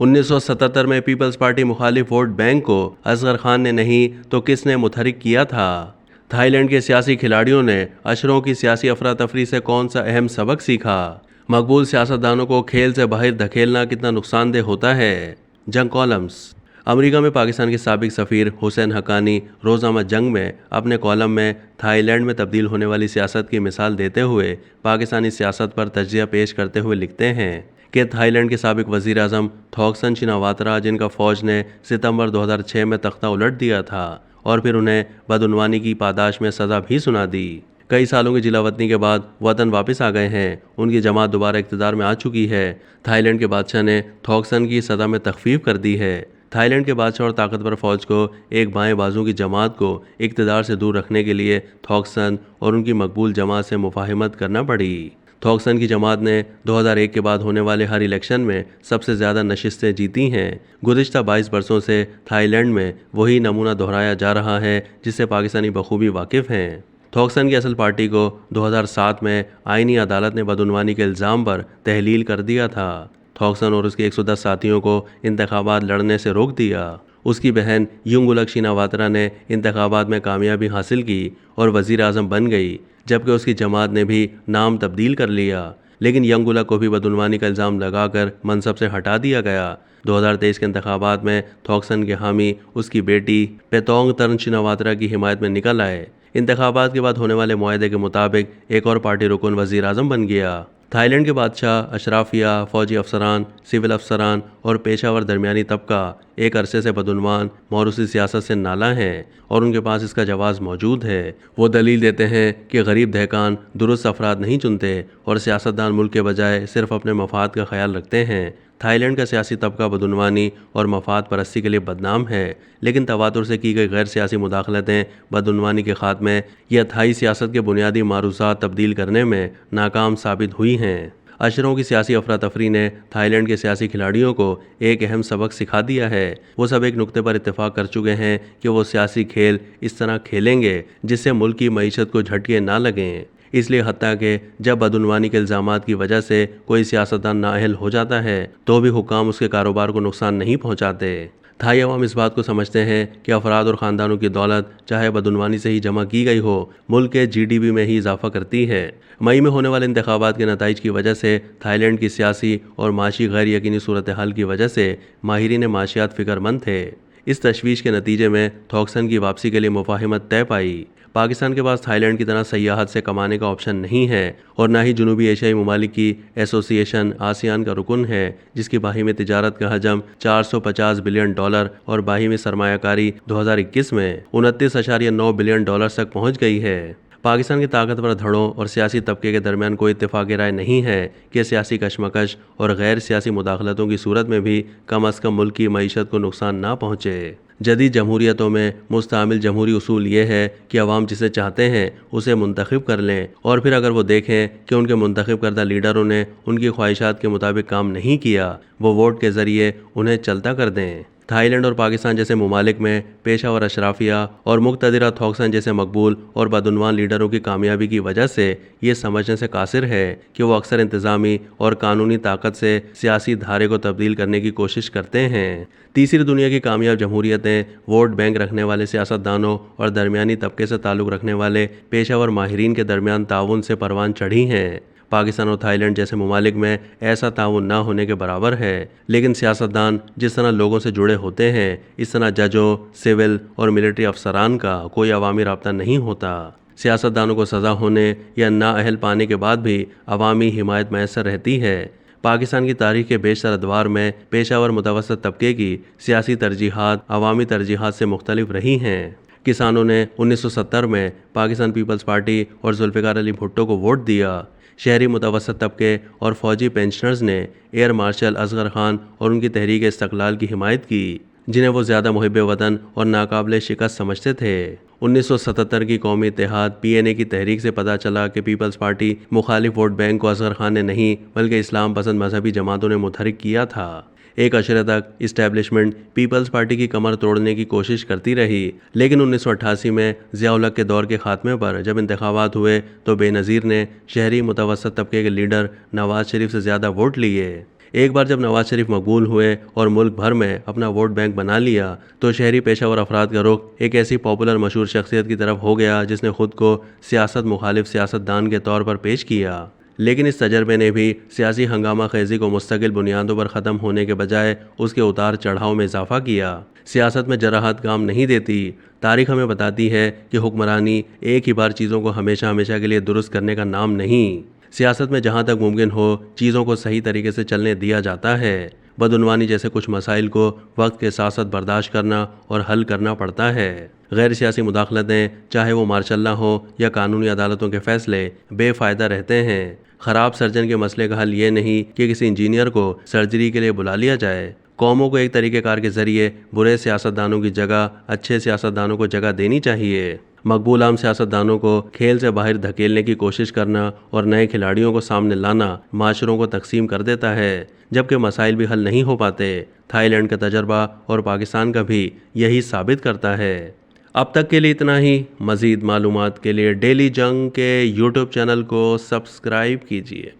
1977 में peoples party मुखालिफ vote bank को असगर खान ने नहीं तो किसने मुतहरिक किया था? थाईलैंड के सियासी खिलाड़ियों ने अशरों की सियासी अफरा तफरी से कौन सा अहम सबक सीखा? मकबूल सियासतदानों को खेल से बाहर धकेलना कितना नुकसानदेह होता है? जंग कॉलम्स। अमेरिका में पाकिस्तान के साबिक सफ़ीर हुसैन हक्कानी रोज़नामा जंग में अपने कॉलम में थाईलैंड में तब्दील होने वाली सियासत की मिसाल देते हुए पाकिस्तानी सियासत पर तजिया पेश करते हुए लिखते हैं कि थाईलैंड के साबिक वज़ीर आज़म थॉकसन शिनावात्रा, जिनका फ़ौज ने सितंबर 2006 में तख्ता उलट दिया था और फिर उन्हें बदउनवानी की पादाश में सज़ा भी सुना दी, कई सालों की जिलावतनी के बाद वतन वापस आ गए हैं। उनकी जमात दोबारा इक़्तिदार में आ चुकी है। थाईलैंड के बादशाह ने थॉकसन की सज़ा में तखफीफ कर दी है। थाईलैंड के बादशाह और ताकतवर फ़ौज को एक बाएं बाजू की जमात को इक़्तिदार से दूर रखने के लिए थॉकसन और उनकी मकबूल जमात से मुफाहिमत करना पड़ी। थॉकसन की जमात ने 2001 के बाद होने वाले हर इलेक्शन में सबसे ज़्यादा नशिस्तें जीती हैं। गुज़िश्ता 22 बरसों से थाईलैंड में वही नमूना दोहराया जा रहा है जिससे पाकिस्तानी बखूबी वाकिफ़ हैं। थॉकसन की असल पार्टी को 2007 में आईनी अदालत ने बदउनवानी के इल्ज़ाम पर तहलील कर दिया था। थॉकसन और उसके 110 साथियों को इंतखाबात लड़ने से रोक दिया। उसकी बहन युंगुलक शिनावात्रा ने इंतखाबात में कामयाबी हासिल की और वज़ीर आज़म बन गई, जबकि उसकी जमात ने भी नाम तब्दील कर लिया। लेकिन यंगुलक को भी बदउनवानी का इल्ज़ाम लगाकर मनसब से हटा दिया गया। 2023 के इंतखाबात में थॉकसन के हामी उसकी बेटी पेतोंग तर्न शिनावात्रा की हिमायत में निकल आए। इंतखाबात के बाद होने वाले मुआहदे के मुताबिक एक और पार्टी रुकन वज़ीर आज़म बन गया। थाईलैंड के बादशाह, अशराफिया, फ़ौजी अफसरान, सिविल अफसरान और पेशावर दरमियानी तबका एक अरसे से बदउनवान मौरूसी सियासत से नाला हैं और उनके पास इसका जवाज़ मौजूद है। वो दलील देते हैं कि गरीब दहकान दुरुस्त अफराद नहीं चुनते और सियासतदान मुल्क के बजाय सिर्फ अपने मफाद का ख्याल रखते हैं। थाईलैंड का सियासी तबका बदउनवानी और मफाद परस्ती के लिए बदनाम है, लेकिन तवातुर से की गई गैर सियासी मुदाखलतें बदउनवानी के खात्मे या थाई सियासत के बुनियादी मारूसात तब्दील करने में नाकाम साबित हुई हैं। अशरों की सियासी अफरा तफरी ने थाईलैंड के सियासी खिलाड़ियों को एक अहम सबक सिखा दिया है। वो सब एक नुक्ते पर इत्तेफाक कर चुके हैं कि वो सियासी खेल इस तरह खेलेंगे जिससे मुल्क की मईशत को झटके ना लगें। इसलिए हत्ता कि जब बदउनवानी के इल्ज़ामात की वजह से कोई सियासतदान नाअहल हो जाता है तो भी हुक्काम उसके कारोबार को नुकसान नहीं पहुँचाते। थाई अवाम इस बात को समझते हैं कि अफराद और ख़ानदानों की दौलत चाहे बदउनवानी से ही जमा की गई हो, मुल्क के GDP में ही इजाफा करती है। मई में होने वाले इंतखाबात के नताइज की वजह से थाईलैंड की सियासी और माशी गैर यकीनी सूरत हाल की वजह से माहिरीन माशियात फ़िक्रमंद थे। इस तशवीश के नतीजे में थॉकसन की वापसी के लिए मुफाहिमत तय पाई। पाकिस्तान के पास थाईलैंड की तरह सयाहत से कमाने का ऑप्शन नहीं है और न ही जनूबी एशियाई ममालिक की एसोसिएशन आसियान का रुकन है, जिसकी बाहिमी तिजारत का हजम $450 बिलियन और बाहिमी सरमायाकारी 2021 में $29.9 बिलियन तक पहुँच गई है। पाकिस्तान के ताकतवर धड़ों और सियासी तबके के दरमियान कोई इत्तेफाक़ राय नहीं है कि सियासी कशमकश और गैर सियासी मुदाखलतों की सूरत में भी कम अज़ कम मुल्क की मईशत को नुकसान ना पहुँचे। जदीद जमहूरियतों में मुस्तआमिल जमहूरी उसूल ये है कि अवाम जिसे चाहते हैं उसे मुंतखब कर लें और फिर अगर वो देखें कि उनके मुंतखब करदा लीडरों ने उनकी ख्वाहिशात के मुताबिक काम नहीं किया, वो वोट के ज़रिए उन्हें चलता कर दें। थाईलैंड और पाकिस्तान जैसे ममालिक में पेशावर अशराफिया और मुक़तदिरा थॉकसन जैसे मकबूल और बदउनवान लीडरों की कामयाबी की वजह से ये समझने से कासिर है कि वो अक्सर इंतज़ामी और कानूनी ताकत से सियासी धारे को तब्दील करने की कोशिश करते हैं। तीसरी दुनिया की कामयाब जमहूरियतें वोट बैंक रखने वाले सियासतदानों और दरमियानी तबके से ताल्लुक़ रखने वाले पेशावर माहिरीन के दरमियान ताउन से परवान चढ़ी हैं। पाकिस्तान और थाईलैंड जैसे ममालिक में ऐसा ताउन ना होने के बराबर है, लेकिन सियासतदान जिस तरह लोगों से जुड़े होते हैं इस तरह जजों, सिविल और मिलिट्री अफसरान का कोई अवामी राब्ता नहीं होता। सियासतदानों को सज़ा होने या नाअहल पाने के बाद भी अवामी हिमायत मैसर रहती है। पाकिस्तान की तारीख के बेशतर अदवार में पेशावर मुतवस्सित तबके की सियासी तरजीहात अवामी तरजीहात से मुख्तलिफ रही हैं। किसानों ने 1970 में पाकिस्तान पीपल्स पार्टी और जुल्फ़िकार अली भुट्टो को वोट दिया। शहरी मुतवस्सित तबके और फ़ौजी पेंशनर्स ने एयर मार्शल असगर खान और उनकी तहरीक इस्तक़लाल की हिमायत की, जिन्हें वो ज़्यादा मुहिब वतन और नाकाबिल शिकस्त समझते थे। 1977 की कौमी इत्तेहाद PNA की तहरीक से पता चला कि पीपल्स पार्टी मुखालिफ वोट बैंक को असगर खान ने नहीं बल्कि इस्लाम पसंद मजहबी जमातों ने मुतहरिक किया था। एक अशरे तक इस्टेब्लिशमेंट पीपल्स पार्टी की कमर तोड़ने की कोशिश करती रही, लेकिन 1988 में ज़िया-उल हक के दौर के खात्मे पर जब इंतखाबात हुए तो बेनज़ीर ने शहरी मुतवस्सित तबके के लीडर नवाज शरीफ से ज़्यादा वोट लिए। एक बार जब नवाज शरीफ मकबूल हुए और मुल्क भर में अपना वोट बैंक बना लिया तो शहरी पेशावर अफराद का रुख एक ऐसी पॉपुलर मशहूर शख्सियत की तरफ हो गया जिसने खुद को सियासत मुखालिफ सियासतदान के तौर पर पेश किया। लेकिन इस तजर्बे ने भी सियासी हंगामा खेजी को मुस्तकिल बुनियादों पर ख़त्म होने के बजाय उसके उतार चढ़ाव में इजाफा किया। सियासत में जराहत काम नहीं देती। तारीख हमें बताती है कि हुक्मरानी एक ही बार चीज़ों को हमेशा हमेशा के लिए दुरुस्त करने का नाम नहीं। सियासत में जहाँ तक मुमकिन हो चीज़ों को सही तरीके से चलने दिया जाता है। बदउनवानी जैसे कुछ मसाइल को वक्त के साथ साथ बर्दाश्त करना और हल करना पड़ता है। गैर सियासी मुदाखलतें, चाहे वो मार्शल हो या कानूनी अदालतों के फैसले, बेफ़ायदा रहते हैं। ख़राब सर्जन के मसले का हल ये नहीं कि किसी इंजीनियर को सर्जरी के लिए बुला लिया जाए। कौमों को एक तरीक़ेकार के ज़रिए बुरे सियासतदानों की जगह अच्छे सियासतदानों को जगह देनी चाहिए। मकबूल आम सियासतदानों को खेल से बाहर धकेलने की कोशिश करना और नए खिलाड़ियों को सामने लाना माशरों को तकसीम कर देता है, जबकि मसाइल भी हल नहीं हो पाते। थाईलैंड का तजर्बा और पाकिस्तान का भी यही साबित करता है। अब तक के लिए इतना ही। मज़ीद मालूमात के लिए डेली जंग के यूट्यूब चैनल को सब्सक्राइब कीजिए।